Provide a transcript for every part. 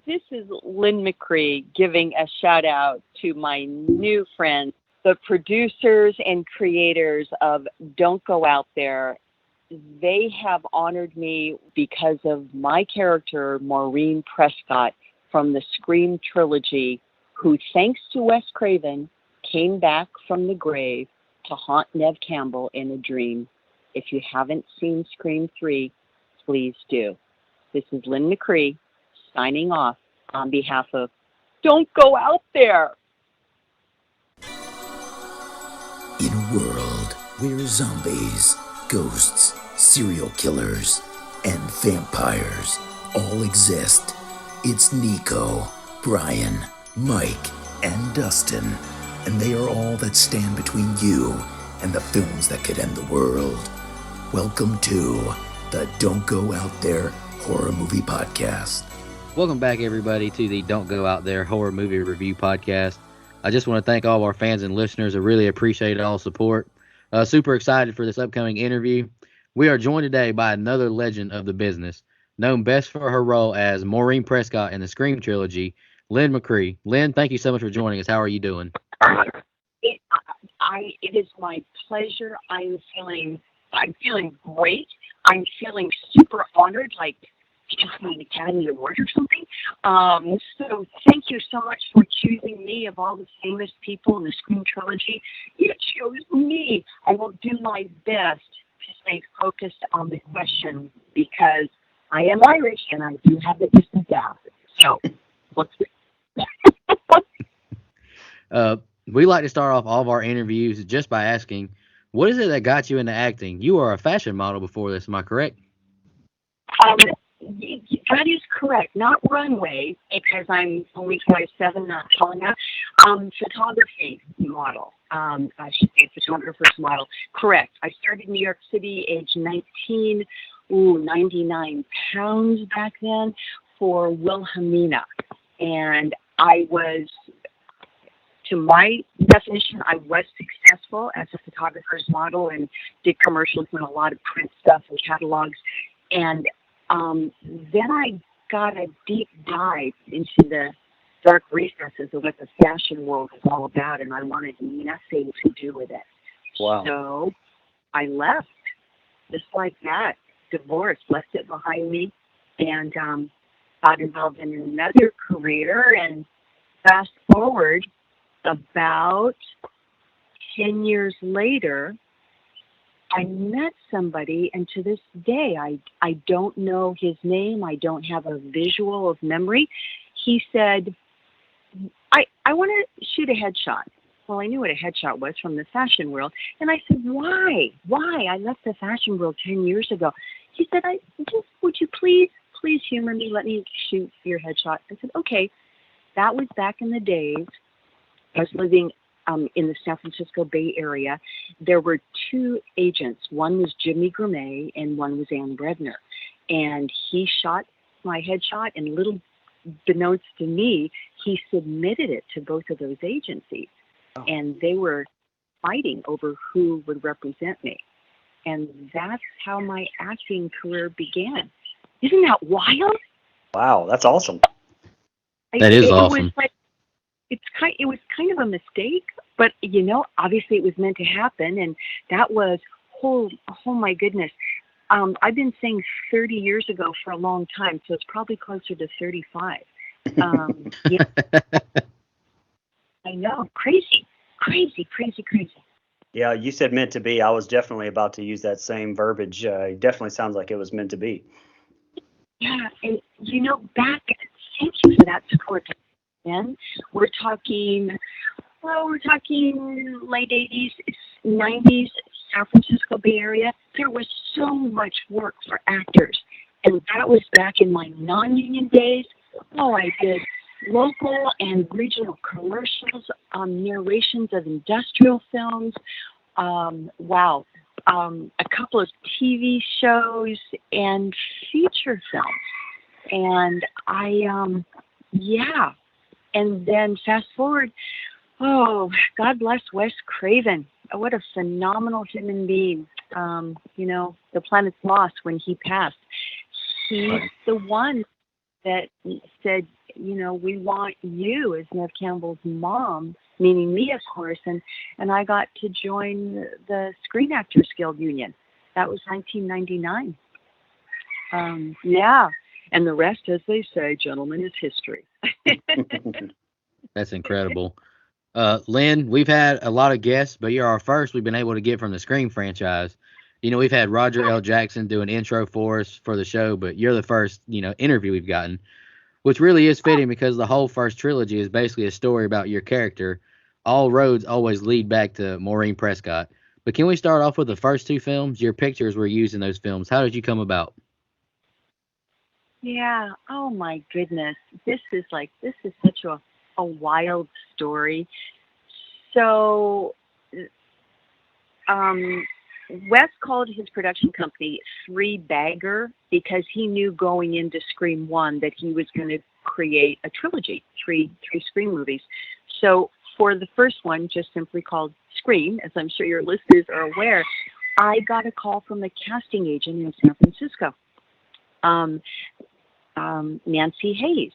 This is Lynn McRee giving a shout out to my new friends, the producers and creators of Don't Go Out There. They have honored me because of my character, Maureen Prescott, from the Scream Trilogy, who, thanks to Wes Craven, came back from the grave to haunt Nev Campbell in a dream. If you haven't seen Scream 3, please do. This is Lynn McRee signing off on behalf of Don't Go Out There. In a world where zombies, ghosts, serial killers, and vampires all exist, it's Nico, Brian, Mike, and Dustin, and they are all that stand between you and the films that could end the world. Welcome to the Don't Go Out There Horror Movie Podcast. Welcome back, everybody, to the Don't Go Out There Horror Movie Review Podcast. I just want to thank all of our fans and listeners. I really appreciate all the support. Super excited for this upcoming interview. We are joined today by another legend of the business, known best for her role as Maureen Prescott in the Scream Trilogy, Lynn McRee. Lynn, thank you so much for joining us. How are you doing? It is my pleasure. I'm feeling great. I'm feeling super honored, like just an Academy Award or something. So thank you so much for choosing me. Of all the famous people in the Scream Trilogy, you chose me. I will do my best to stay focused on the question because I am Irish and I do have the distant accent. So let's We like to start off all of our interviews just by asking, what is it that got you into acting? You were a fashion model before this, am I correct? That is correct. Not runway, because I'm only 5'7", not tall enough. Photography model. I should say photographer's model. Correct. I started in New York City, age 19, 99 pounds back then, for Wilhelmina. And I was, to my definition, I was successful as a photographer's model and did commercials and a lot of print stuff and catalogs. And then I got a deep dive into the dark recesses of what the fashion world is all about, and I wanted nothing to do with it. Wow. So I left, just like that, divorced, left it behind me, and got involved in another career. And fast forward about 10 years later, I met somebody, and to this day, I don't know his name. I don't have a visual of memory. He said, I want to shoot a headshot. Well, I knew what a headshot was from the fashion world. And I said, why? I left the fashion world 10 years ago. He said, would you please humor me? Let me shoot your headshot. I said, okay. That was back in the days. I was living in the San Francisco Bay Area. There were two agents. One was Jimmy Gourmet and one was Ann Bredner. And he shot my headshot, and little beknownst to me, he submitted it to both of those agencies. Oh. And they were fighting over who would represent me. And that's how my acting career began. Isn't that wild? Wow, that's awesome. That is awesome. It was kind of a mistake, but obviously it was meant to happen, and that was oh my goodness. I've been saying 30 years ago for a long time, so it's probably closer to 35. Yeah. I know, crazy. Yeah, you said meant to be. I was definitely about to use that same verbiage. It definitely sounds like it was meant to be. Yeah, and thank you for that support. And we're talking late 80s, 90s, San Francisco Bay Area. There was so much work for actors. And that was back in my non-union days. Oh, I did local and regional commercials, narrations of industrial films. Wow. A couple of TV shows and feature films. And And then fast forward, God bless Wes Craven. What a phenomenal human being. The planet's lost when he passed. He's the one that said, we want you as Nev Campbell's mom, meaning me, of course, and I got to join the Screen Actors Guild Union. That was 1999. Yeah, and the rest, as they say, gentlemen, is history. That's incredible. Lynn, we've had a lot of guests, but you're our first we've been able to get from the Scream franchise. We've had Roger L. Jackson do an intro for us for the show, but you're the first, interview we've gotten, which really is fitting because the whole first trilogy is basically a story about your character. All roads always lead back to Maureen Prescott. But can we start off with the first two films? Your pictures were used in those films. How did you come about? Yeah. Oh my goodness. This is such a wild story. So, Wes called his production company Three Bagger because he knew going into Scream 1 that he was going to create a trilogy, three Scream movies. So for the first one, just simply called Scream, as I'm sure your listeners are aware, I got a call from the casting agent in San Francisco, Nancy Hayes.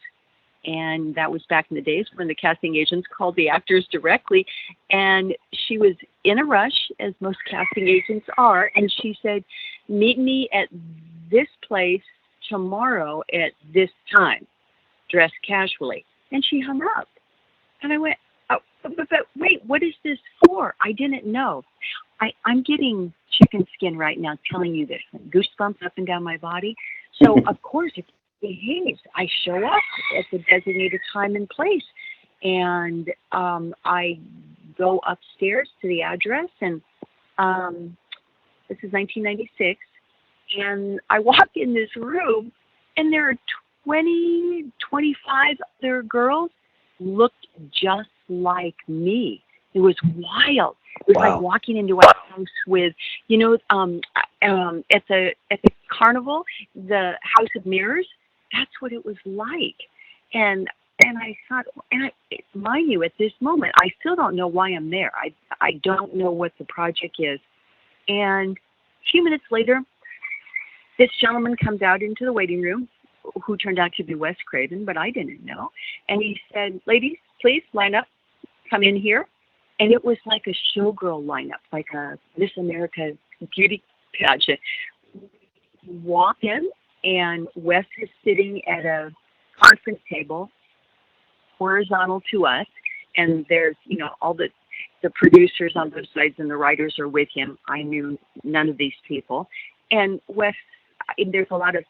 And that was back in the days when the casting agents called the actors directly. And she was in a rush, as most casting agents are. And she said, meet me at this place tomorrow at this time, dress casually. And she hung up. And I went, oh, but wait, what is this for? I didn't know. I'm getting chicken skin right now telling you this. Goosebumps up and down my body. So, of course, it's Hayes. I show up at the designated time and place, and I go upstairs to the address, and this is 1996, and I walk in this room, and there are 25 other girls looked just like me. It was wild. It was like walking into a house with, at the carnival, the House of Mirrors. That's what it was like. And I thought, mind you, at this moment, I still don't know why I'm there. I don't know what the project is. And a few minutes later, this gentleman comes out into the waiting room, who turned out to be Wes Craven, but I didn't know. And he said, ladies, please line up, come in here. And it was like a showgirl lineup, like a Miss America beauty pageant. Walk in, and Wes is sitting at a conference table, horizontal to us, and there's, all the producers on both sides and the writers are with him. I knew none of these people. And Wes, there's a lot of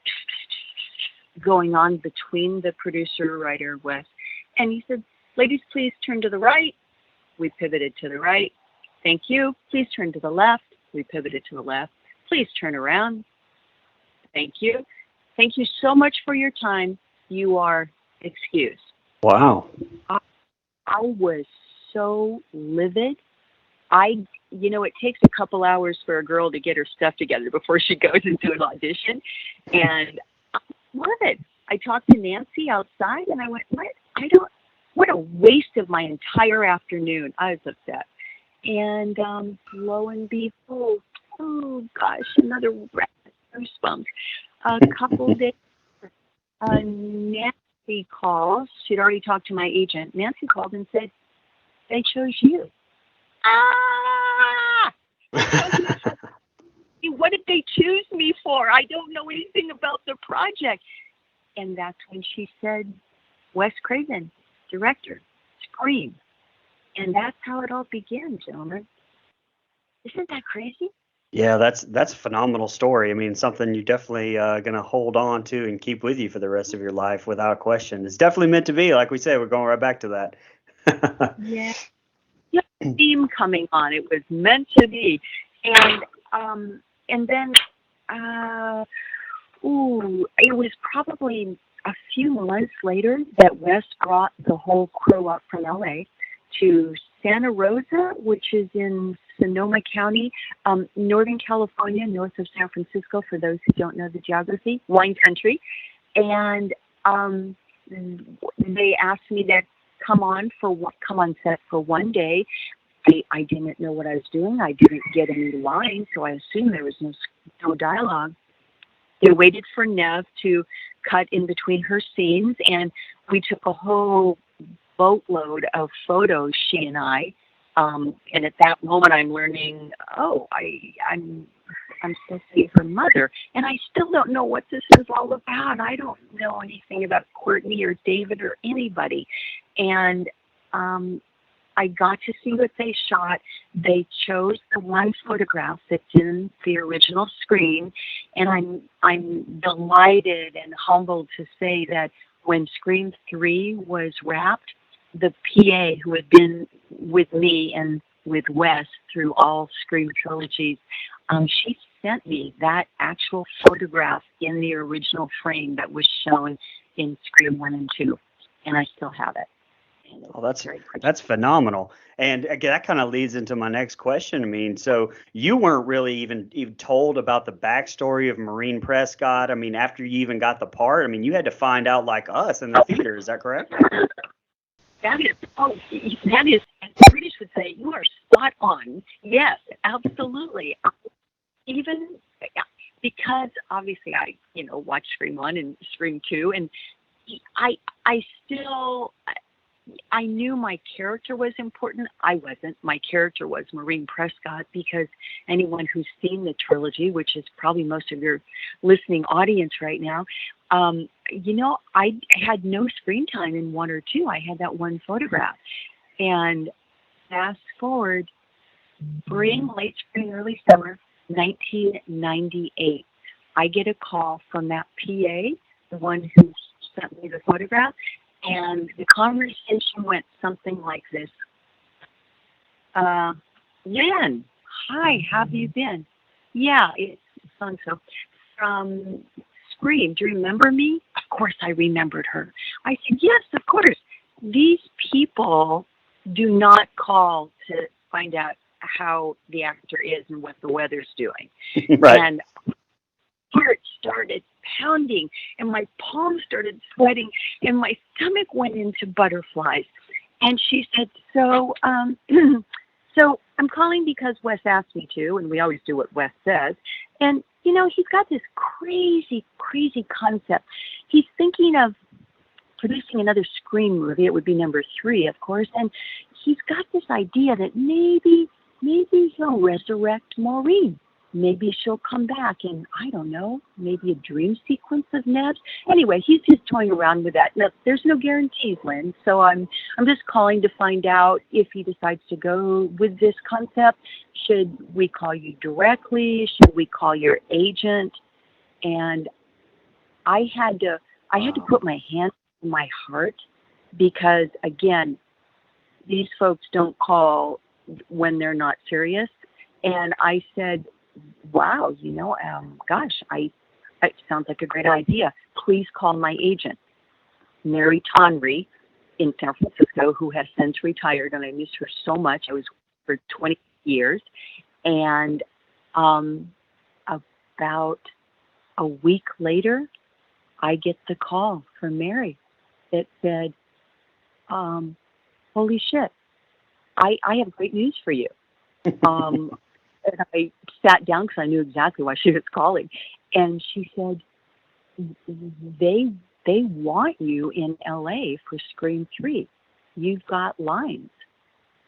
going on between the producer, writer, Wes. And he said, ladies, please turn to the right. We pivoted to the right. Thank you. Please turn to the left. We pivoted to the left. Please turn around. Thank you. Thank you so much for your time. You are excused. Wow. I was so livid. It takes a couple hours for a girl to get her stuff together before she goes into an audition. And I love it. I talked to Nancy outside, and I went, what a waste of my entire afternoon. I was upset. And lo and behold, oh gosh, another goosebumps. A couple days, Nancy calls. She'd already talked to my agent. Nancy called and said, they chose you. What did they choose me for? I don't know anything about the project. And that's when she said, Wes Craven, director, Scream. And that's how it all began, gentlemen. Isn't that crazy? Yeah, that's a phenomenal story. I mean, something you're definitely going to hold on to and keep with you for the rest of your life without question. It's definitely meant to be. Like we said, we're going right back to that. Yeah. Theme coming on. It was meant to be. And then it was probably a few months later that Wes brought the whole crew up from LA to Santa Rosa, which is in Sonoma County, Northern California, north of San Francisco, for those who don't know the geography, wine country. And they asked me to come on set for one day. I didn't know what I was doing. I didn't get any lines, so I assumed there was no dialogue. They waited for Nev to cut in between her scenes, and we took a whole boatload of photos, she and I. And at that moment, I'm learning, I'm supposed to be her mother, and I still don't know what this is all about. I don't know anything about Courtney or David or anybody, and I got to see what they shot. They chose the one photograph that's in the original screen, and I'm delighted and humbled to say that when Scream 3 was wrapped, the PA who had been with me and with Wes through all Scream trilogies, she sent me that actual photograph in the original frame that was shown in Scream 1 and 2, and I still have it. Oh, that's phenomenal. And again, that kind of leads into my next question. I mean, so you weren't really even told about the backstory of Maureen Prescott. I mean, after you even got the part, I mean, you had to find out like us in the theater. Is that correct? That is, as the British would say, you are spot on. Yes, absolutely. Even because obviously I, watched Scream 1 and Scream 2, and I knew my character was important. I wasn't. My character was Maureen Prescott, because anyone who's seen the trilogy, which is probably most of your listening audience right now, I had no screen time in 1 or 2. I had that one photograph. And fast forward, late spring, early summer, 1998, I get a call from that PA, the one who sent me the photograph, and the conversation went something like this. Lynn, hi, how have you been? Yeah, it's so-and-so from Scream. Do you remember me? Of course I remembered her. I said, yes, of course. These people do not call to find out how the actor is and what the weather's doing. Right. And heart started pounding, and my palms started sweating, and my stomach went into butterflies. And she said, so I'm calling because Wes asked me to, and we always do what Wes says. And, he's got this crazy, crazy concept. He's thinking of producing another Scream movie. It would be number 3, of course. And he's got this idea that maybe he'll resurrect Maureen. Maybe she'll come back in, I don't know, maybe a dream sequence of Neb's. Anyway, he's just toying around with that. Now, there's no guarantees, Lynn, so I'm just calling to find out if he decides to go with this concept. Should we call you directly? Should we call your agent? And I had to put my hand on my heart, because, again, these folks don't call when they're not serious. And I said, wow, gosh, it sounds like a great idea. Please call my agent, Mary Tonry, in San Francisco, who has since retired, and I miss her so much. I was with her for 20 years. And about a week later, I get the call from Mary that said, holy shit, I have great news for you. And I sat down because I knew exactly why she was calling. And she said, they want you in LA for Scream 3. You've got lines,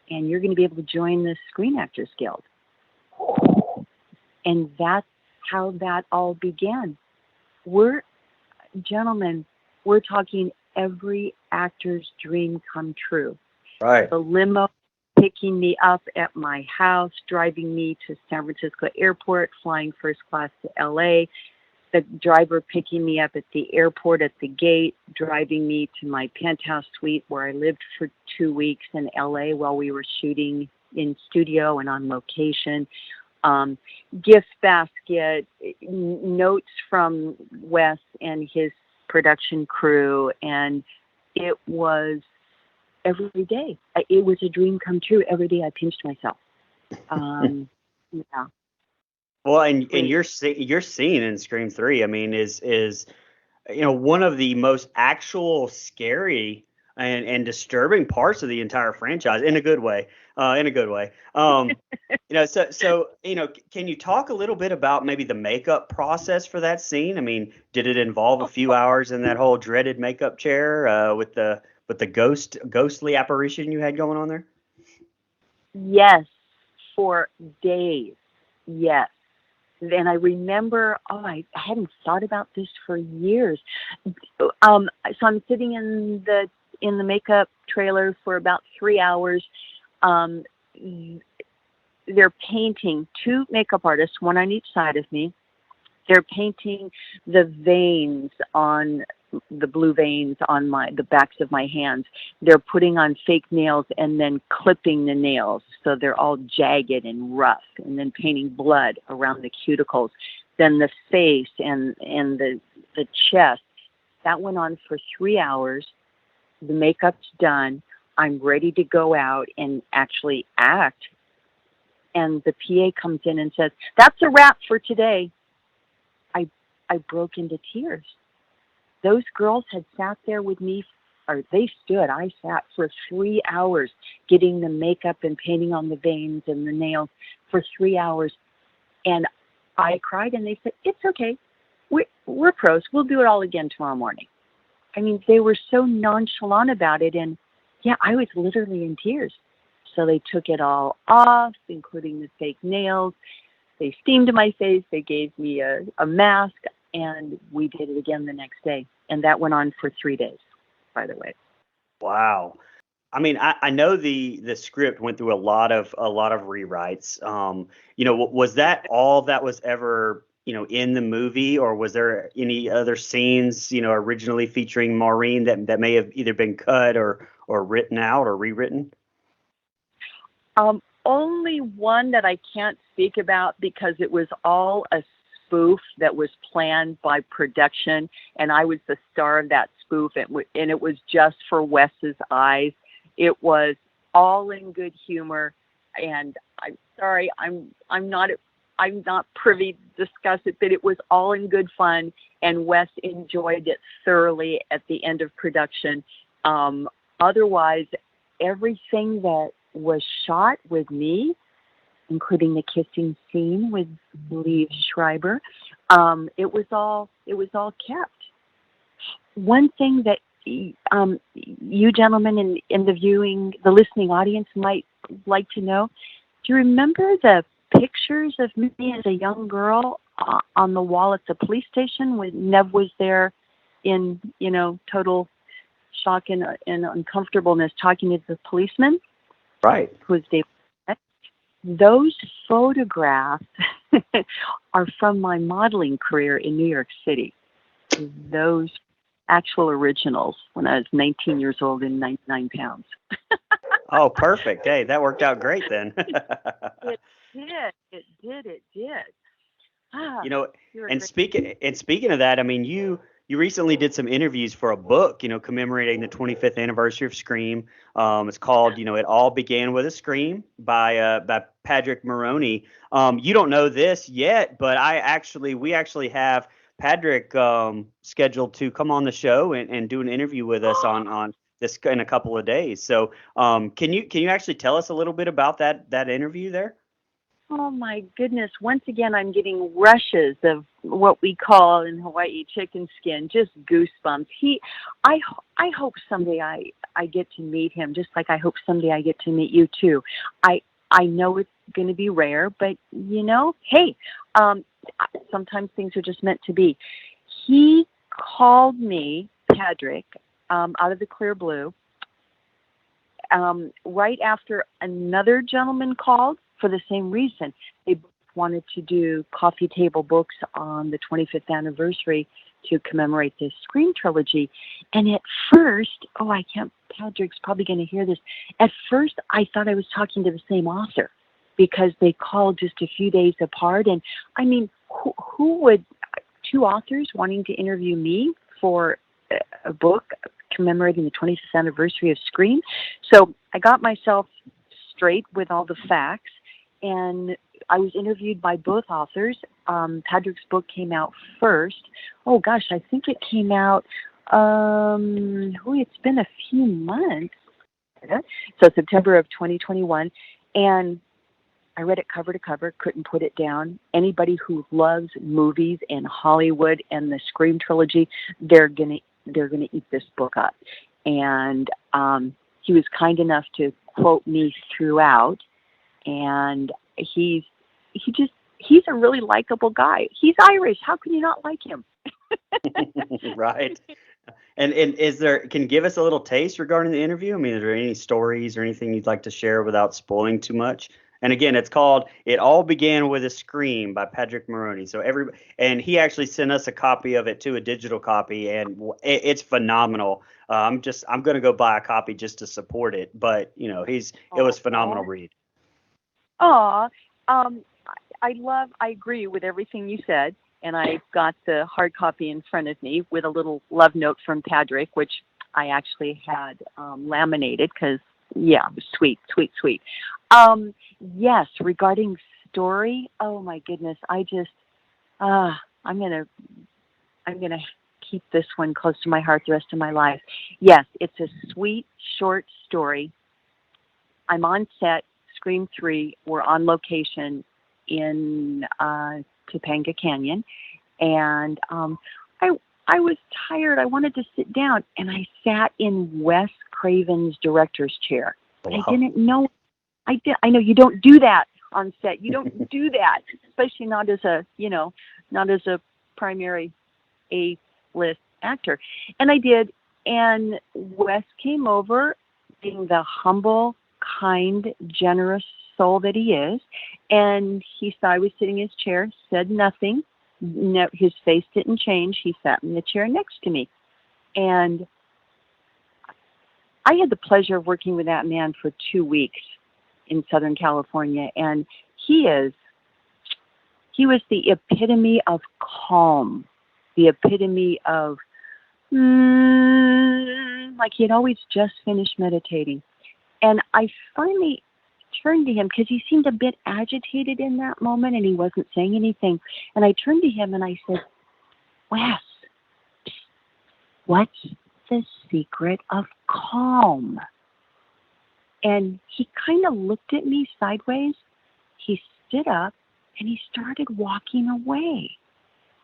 and you're going to be able to join the Screen Actors Guild. And that's how that all began. Gentlemen, we're talking every actor's dream come true. Right. The limo picking me up at my house, driving me to San Francisco airport, flying first class to LA, the driver picking me up at the airport at the gate, driving me to my penthouse suite where I lived for 2 weeks in LA while we were shooting in studio and on location. Gift basket, notes from Wes and his production crew, and it was every day. It was a dream come true. Every day I pinched myself. Yeah. Well, and your scene in Scream 3, I mean, is one of the most actual scary. and disturbing parts of the entire franchise in a good way. In a good way. Can you talk a little bit about maybe the makeup process for that scene? I mean, did it involve a few hours in that whole dreaded makeup chair with the ghostly apparition you had going on there? Yes, for days. Yes. And I remember, I hadn't thought about this for years. So I'm sitting in the makeup trailer for about 3 hours. They're painting, 2 makeup artists, one on each side of me. They're painting the veins on the blue veins on the backs of my hands. They're putting on fake nails and then clipping the nails so they're all jagged and rough, and then painting blood around the cuticles. Then the face and the chest. That went on for 3 hours. The makeup's done. I'm ready to go out and actually act. And the PA comes in and says, "That's a wrap for today." I broke into tears. Those girls had sat there with me, or I sat for 3 hours getting the makeup and painting on the veins and the nails for 3 hours. And I cried, and they said, "It's okay. We're pros. We'll do it all again tomorrow morning." I mean, they were so nonchalant about it. And yeah, I was literally in tears. So they took it all off, including the fake nails. They steamed my face. They gave me a mask, and we did it again the next day. And that went on for 3 days, by the way. Wow. I mean, I know the script went through a lot of rewrites. Was that all that was ever, in the movie, or was there any other scenes, originally featuring Maureen that may have either been cut or written out or rewritten? Only one that I can't speak about because it was all a spoof that was planned by production, and I was the star of that spoof, and it was just for Wes's eyes. It was all in good humor, and I'm sorry, I'm not privy to discuss it, but it was all in good fun, and Wes enjoyed it thoroughly at the end of production. Otherwise, everything that was shot with me, including the kissing scene with Liev Schreiber, it was all kept. One thing that you gentlemen in the listening audience might like to know: do you remember the pictures of me as a young girl on the wall at the police station when Nev was there in total shock and uncomfortableness talking to the policeman? Right. Who was Dave. Those photographs are from my modeling career in New York City. Those actual originals when I was 19 years old and 99 pounds. Oh, perfect. Hey, that worked out great then. It did. And speaking of that, I mean, you recently did some interviews for a book, commemorating the 25th anniversary of Scream. It's called, It All Began with a Scream by Patrick Maroney. You don't know this yet, but we actually have Patrick scheduled to come on the show and do an interview with us on this in a couple of days. So can you actually tell us a little bit about that interview there? Oh my goodness. Once again, I'm getting rushes of what we call in Hawaii chicken skin, just goosebumps. I hope someday I get to meet him, just like I hope someday I get to meet you too. I know it's going to be rare, but hey, sometimes things are just meant to be. He called me, Patrick, out of the clear blue, right after another gentleman called for the same reason. They wanted to do coffee table books on the 25th anniversary to commemorate this Scream trilogy. And at first, Patrick's probably going to hear this. At first, I thought I was talking to the same author because they called just a few days apart. And I mean, who would, 2 authors wanting to interview me for a book commemorating the 25th anniversary of Scream? So I got myself straight with all the facts, and I was interviewed by both authors. Patrick's book came out first. Oh gosh, I think it came out It's been a few months. So September of 2021, and I read it cover to cover, couldn't put it down. Anybody who loves movies and Hollywood and the Scream trilogy, they're gonna eat this book up. And he was kind enough to quote me throughout, and he's a really likable guy. He's Irish. How can you not like him? Right. And can you give us a little taste regarding the interview? I mean, is there any stories or anything you'd like to share without spoiling too much? And again, it's called "It All Began with a Scream" by Patrick Maroney. So and he actually sent us a copy of it too, a digital copy, and it's phenomenal. I'm gonna go buy a copy just to support it. But it was phenomenal read. Aw, um, I agree with everything you said, and I've got the hard copy in front of me with a little love note from Patrick, which I actually had laminated because, yeah, it was sweet, sweet, sweet. Yes, regarding story, oh my goodness, I'm gonna keep this one close to my heart the rest of my life. Yes, it's a sweet, short story. I'm on set, Scream 3. We're on location in Topanga Canyon, and I was tired. I wanted to sit down, and I sat in Wes Craven's director's chair. Wow. I didn't know. I know you don't do that on set. You don't do that, especially not as a primary A-list actor. And I did. And Wes came over, being the humble, kind, generous soul that he is, and he saw I was sitting in his chair, said nothing. No, his face didn't change. He sat in the chair next to me, and I had the pleasure of working with that man for 2 weeks in Southern California, and he was the epitome of calm, the epitome of like he had always just finished meditating. And I finally turned to him because he seemed a bit agitated in that moment and he wasn't saying anything. And I turned to him and I said, Wes, what's the secret of calm? And he kind of looked at me sideways. He stood up and he started walking away.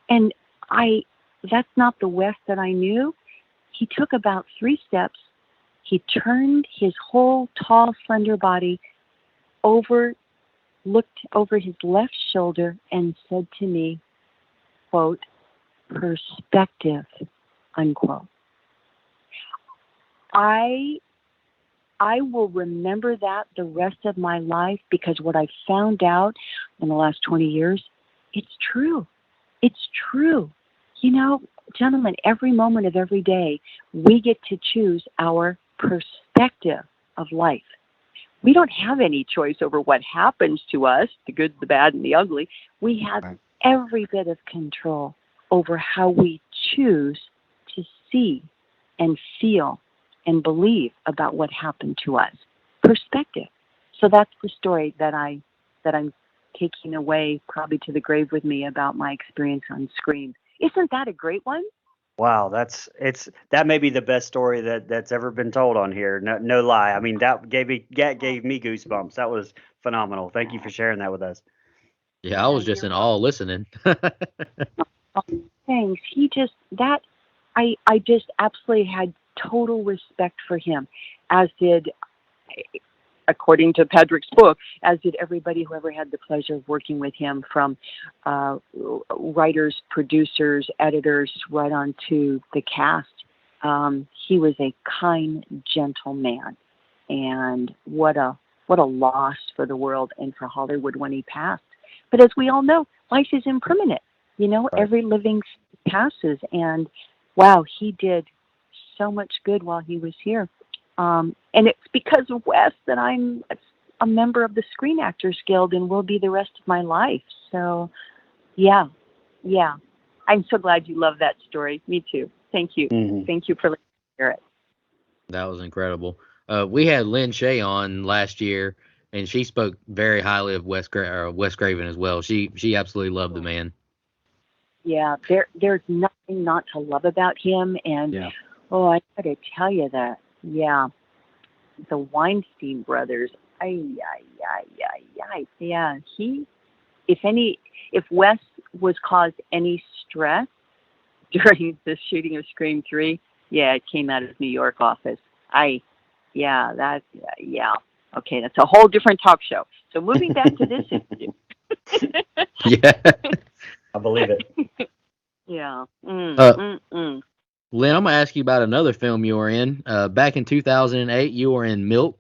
And that's not the Wes that I knew. He took about 3 steps. He turned his whole tall, slender body looked over his left shoulder and said to me, quote, perspective, unquote. I will remember that the rest of my life because what I found out in the last 20 years, it's true. It's true. You know, gentlemen, every moment of every day, we get to choose our perspective of life. We don't have any choice over what happens to us, the good, the bad, and the ugly. We have every bit of control over how we choose to see and feel and believe about what happened to us. Perspective. So that's the story that I'm taking away probably to the grave with me about my experience on Scream. Isn't that a great one? Wow, that may be the best story that's ever been told on here. No lie. I mean, that gave me goosebumps. That was phenomenal. Thank you for sharing that with us. Yeah, I was just in awe listening. Thanks. I just absolutely had total respect for him, as did, according to Patrick's book, as did everybody who ever had the pleasure of working with him, from writers, producers, editors, right on to the cast. He was a kind, gentle man, and what a loss for the world and for Hollywood when he passed. But as we all know, life is impermanent. You know, Right. Every living passes, and wow, he did so much good while he was here. And it's because of Wes that I'm a member of the Screen Actors Guild and will be the rest of my life. So, yeah. I'm so glad you love that story. Me too. Thank you. Mm-hmm. Thank you for letting me hear it. That was incredible. We had Lynn Shay on last year, and she spoke very highly of Wes Craven as well. She absolutely loved the man. Yeah, there's nothing not to love about him. And Yeah. oh, I got to tell you that, yeah, the Weinstein brothers. Ay, ay, ay, ay, ay. Yeah, if Wes was caused any stress during the shooting of Scream 3, yeah, it came out of his New York office. Yeah. Okay, that's a whole different talk show. So moving back to this interview. Yeah. I believe it. Yeah. Uh, Lynn, I'm gonna ask you about another film you were in. Back in 2008, you were in Milk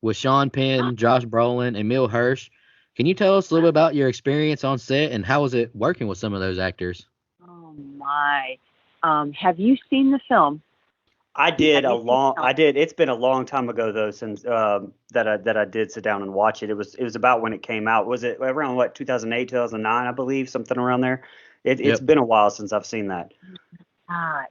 with Sean Penn, Josh Brolin, and Emil Hirsch. Can you tell us a little bit about your experience on set and how was it working with some of those actors? Oh my. Have you seen the film? I did Have a you seen long. the film? I did. It's been a long time ago though since that I did sit down and watch it. It was about when it came out. Was it around what 2008, 2009, I believe, something around there. It's Yep. been a while since I've seen that. I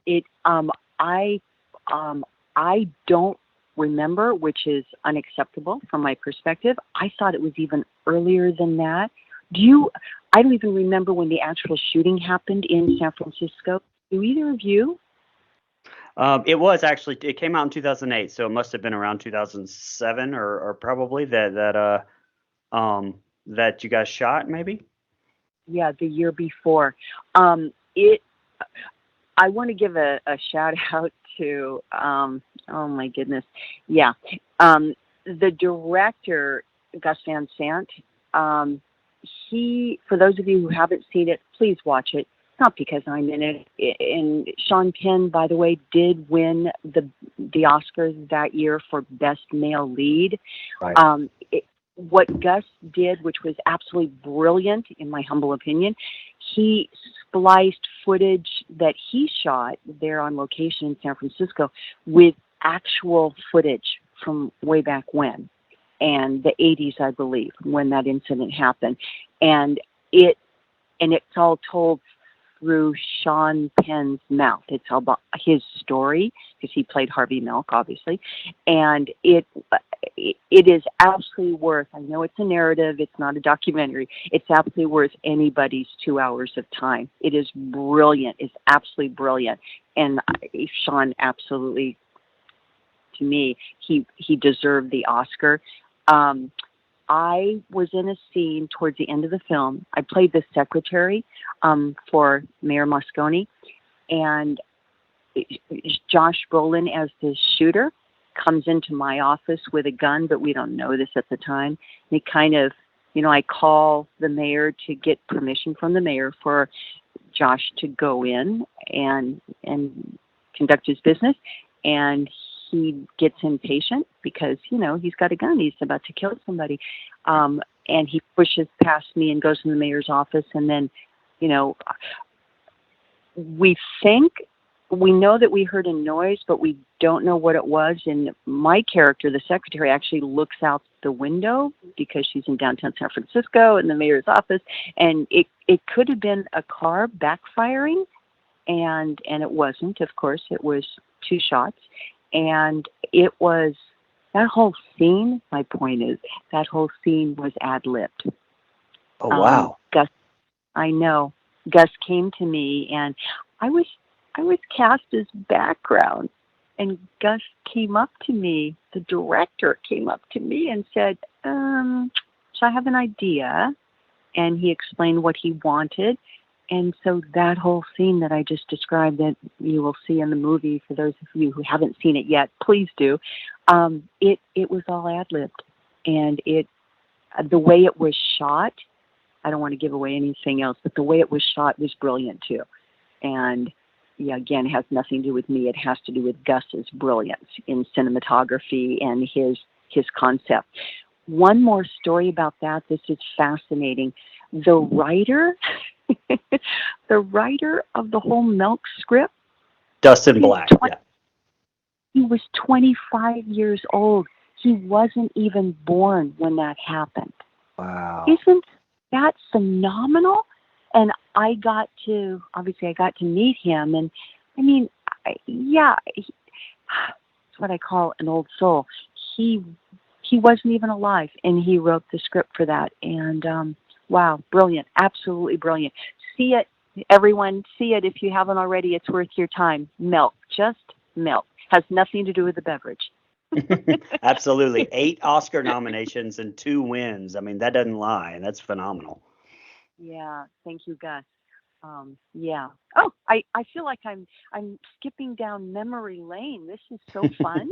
I don't remember, which is unacceptable from my perspective. I thought it was even earlier than that. Do you? I don't even remember when the actual shooting happened in San Francisco. Do either of you? It came out in 2008, so it must have been around 2007 or probably that you guys shot maybe. Yeah, the year before. It. I want to give a shout out to. Oh my goodness. Yeah. The director, Gus Van Sant. Um, for those of you who haven't seen it, please watch it. Not because I'm in it. And Sean Penn, by the way, did win the Oscars that year for Best Male Lead. Right. What Gus did, which was absolutely brilliant, in my humble opinion, he spliced footage that he shot there on location in San Francisco with actual footage from way back when, and the 80s, I believe, when that incident happened. And it's all told through Sean Penn's mouth. It's all about his story because he played Harvey Milk, obviously, and it is absolutely worth. I know it's a narrative; it's not a documentary. It's absolutely worth anybody's 2 hours of time. It is brilliant. It's absolutely brilliant, and Sean absolutely, to me, he deserved the Oscar. I was in a scene towards the end of the film. I played the secretary for Mayor Moscone, and Josh Brolin, as the shooter, comes into my office with a gun, but we don't know this at the time. And he kind of, I call the mayor to get permission from the mayor for Josh to go in and conduct his business, and he gets impatient because he's got a gun, he's about to kill somebody, and he pushes past me and goes in the mayor's office. And then we know that we heard a noise, but we don't know what it was. And my character, the secretary, actually looks out the window because she's in downtown San Francisco in the mayor's office, and it could have been a car backfiring, and it wasn't. Of course, it was 2 shots, and it was that whole scene. My point is that whole scene was ad-libbed. Oh wow. Gus, I know. Gus came to me, and I was cast as background, and Gus came up to me. The director came up to me and said, "So I have an idea," and he explained what he wanted. And so that whole scene that I just described, that you will see in the movie, for those of you who haven't seen it yet, please do. It was all ad-libbed, and the way it was shot. I don't want to give away anything else, but the way it was shot was brilliant too. And yeah, again, it has nothing to do with me. It has to do with Gus's brilliance in cinematography and his concept. One more story about that. This is fascinating. The writer of the whole Milk script, Dustin Black. Yeah. He was 25 years old. He wasn't even born when that happened. Wow. Isn't that phenomenal? And I got to meet him, and I mean, it's what I call an old soul. He wasn't even alive, and he wrote the script for that. And wow, brilliant, absolutely brilliant. See it Everyone, see it if you haven't already. It's worth your time. Milk, just milk. Has nothing to do with the beverage. Absolutely. 8 Oscar nominations and 2 wins. I mean, that doesn't lie. That's phenomenal. Yeah, thank you, Gus. Yeah. Oh, I feel like I'm skipping down memory lane. This is so fun.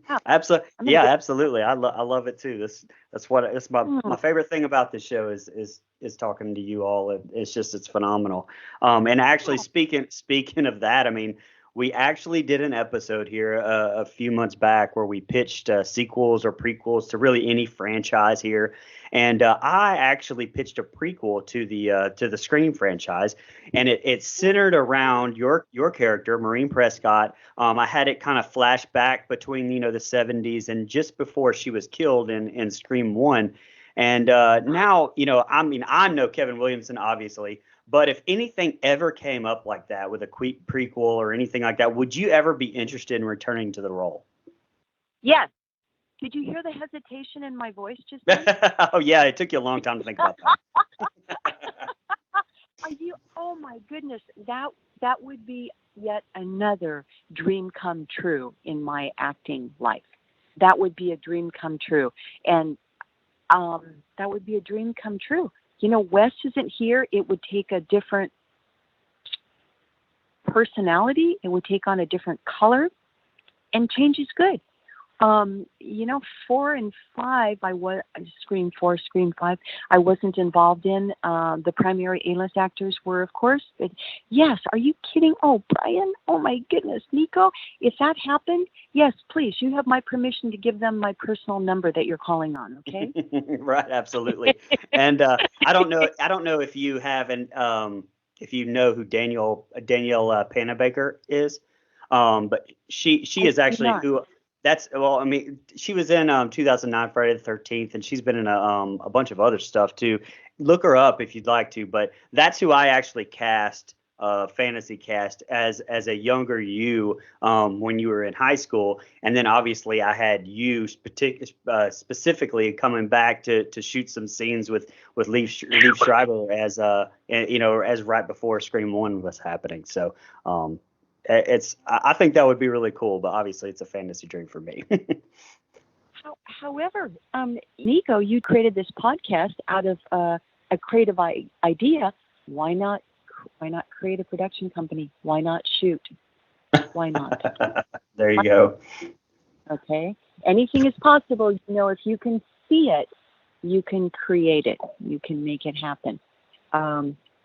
Wow. Absolutely. I'm gonna Yeah, get. absolutely. I love it too. That's my Mm, favorite thing about this show is talking to you all. It's just it's phenomenal. And actually oh, speaking of that, I mean, we actually did an episode here a few months back where we pitched sequels or prequels to really any franchise here. And I actually pitched a prequel to the Scream franchise, and it centered around your character, Maureen Prescott. I had it kind of flash back between the 70s and just before she was killed in Scream One, and now I mean I'm no Kevin Williamson obviously, but if anything ever came up like that with a prequel or anything like that, would you ever be interested in returning to the role? yes. Did you hear the hesitation in my voice just then? Oh yeah, it took you a long time to think about that. Are you? Oh my goodness, that would be yet another dream come true in my acting life. That would be a dream come true, and that would be a dream come true. Wes isn't here. It would take a different personality. It would take on a different color, and change is good. 4 and 5, Scream 4, Scream 5, I wasn't involved in. The primary A-list actors were, of course. But yes, are you kidding? Oh, Brian, oh my goodness, Nico, if that happened, yes, please, you have my permission to give them my personal number that you're calling on, okay? Right, absolutely. And I don't know if you haven't if you know who Danielle Panabaker is, but she I is do actually not. who. That's well, I mean, she was in 2009 Friday the 13th, and she's been in a bunch of other stuff too. Look her up if you'd like to, but that's who I actually cast, fantasy cast as a younger you, when you were in high school, and then obviously I had you specifically coming back to shoot some scenes with Leaf Schreiber as as right before Scream One was happening. So I think that would be really cool, but obviously it's a fantasy dream for me. However, Nico, you created this podcast out of a creative idea. Why not? Why not create a production company? Why not shoot? Why not? There you go. Okay. Anything is possible. If you can see it, you can create it. You can make it happen.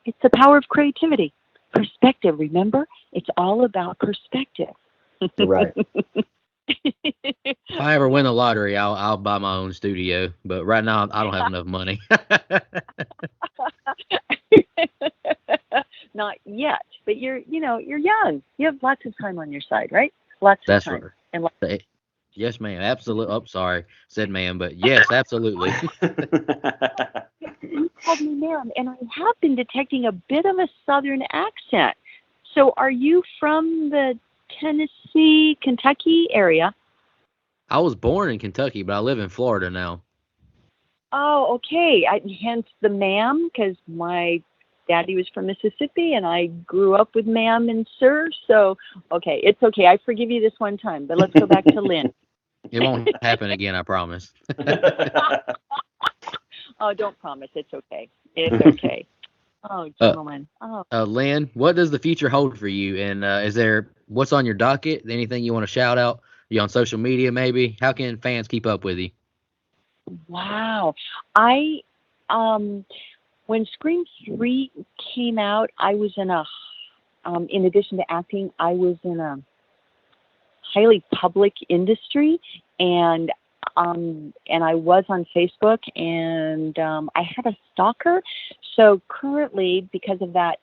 It's the power of creativity. Perspective, remember? It's all about perspective. You're right. If I ever win the lottery, I'll buy my own studio. But right now, I don't have enough money. Not yet, but you're young. You have lots of time on your side, right? Lots of That's time. right. And Yes, ma'am. Absolutely. Oh, sorry, said ma'am, but yes, absolutely. you called me ma'am, and I have been detecting a bit of a southern accent. So, are you from the Tennessee, Kentucky area? I was born in Kentucky, but I live in Florida now. Oh, okay. Hence the ma'am, because my daddy was from Mississippi, and I grew up with ma'am and sir. So, okay, it's okay. I forgive you this one time, but let's go back to Lynn. It won't happen again, I promise. Oh, don't promise. It's okay. It's okay. Oh, Uh, gentlemen. Oh, Lynn, what does the future hold for you? And is there what's on your docket? Anything you want to shout out? You on social media, maybe? How can fans keep up with you? wow. I when Scream 3 came out, I was in addition to acting, I was in a highly public industry, and I was on Facebook, and I had a stalker. So currently, because of that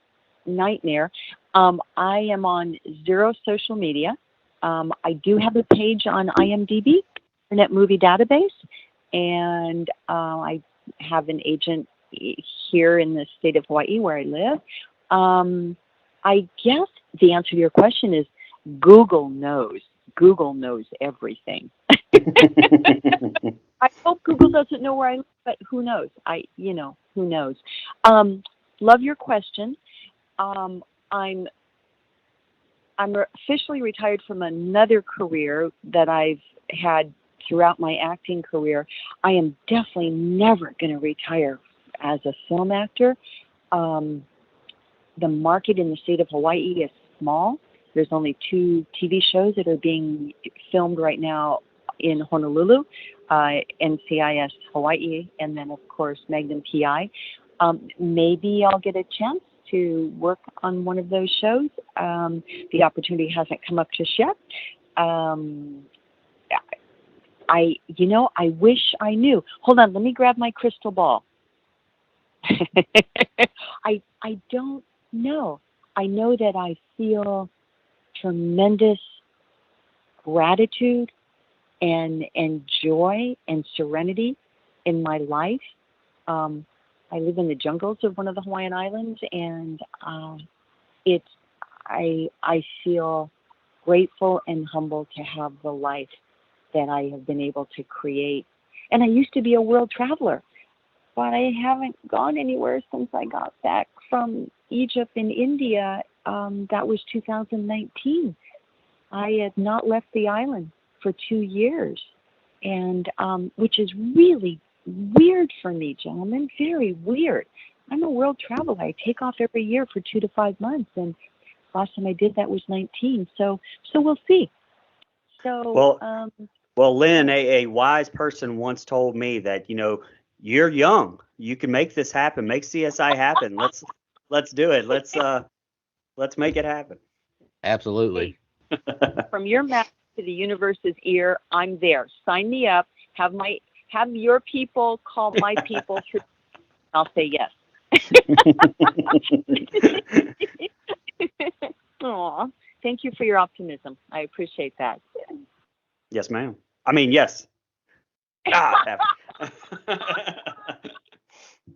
nightmare, I am on zero social media. I do have a page on IMDb, Internet Movie Database, and I have an agent here in the state of Hawaii where I live. I guess the answer to your question is Google knows. Google knows everything. I hope Google doesn't know where I live, but who knows? Who knows? Love your question. I'm officially retired from another career that I've had throughout my acting career. I am definitely never going to retire as a film actor. The market in the state of Hawaii is small. There's only 2 TV shows that are being filmed right now in Honolulu, NCIS Hawaii, and then, of course, Magnum PI. Maybe I'll get a chance to work on one of those shows. The opportunity hasn't come up just yet. I wish I knew. Hold on, let me grab my crystal ball. I don't know. I know that I feel tremendous gratitude and joy and serenity in my life. I live in the jungles of one of the Hawaiian Islands, and I feel grateful and humble to have the life that I have been able to create. And I used to be a world traveler, but I haven't gone anywhere since I got back from Egypt and India. That was 2019. I had not left the island for 2 years, and which is really weird for me, gentlemen, very weird. I'm a world traveler. I take off every year for 2 to 5 months, and last time I did that was 19. So we'll see. So well, Lynn, a wise person once told me that you're young, you can make this happen, make CSI happen. Let's do it. Let's make it happen. Absolutely. From your mouth to the universe's ear, I'm there. Sign me up. Have your people call my people through. I'll say yes. Aw, thank you for your optimism. I appreciate that. Yes, ma'am. I mean, yes.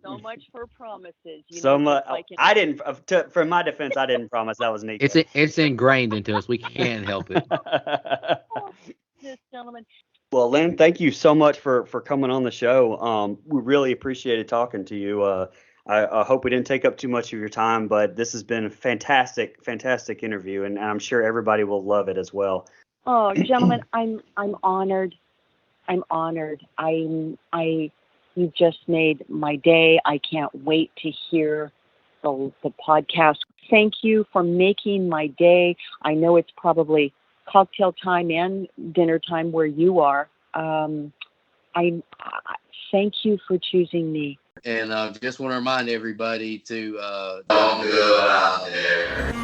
So much for promises. So much. I didn't. For my defense, I didn't promise that was Nico. It's ingrained into us. We can't help it. This gentleman. Well, Lynn, thank you so much for coming on the show. We really appreciated talking to you. I hope we didn't take up too much of your time, but this has been a fantastic interview, and I'm sure everybody will love it as well. Oh, gentlemen, I'm honored. You just made my day. I can't wait to hear the podcast. Thank you for making my day. I know it's probably cocktail time and dinner time where you are. I thank you for choosing me. And just want to remind everybody to don't go out there.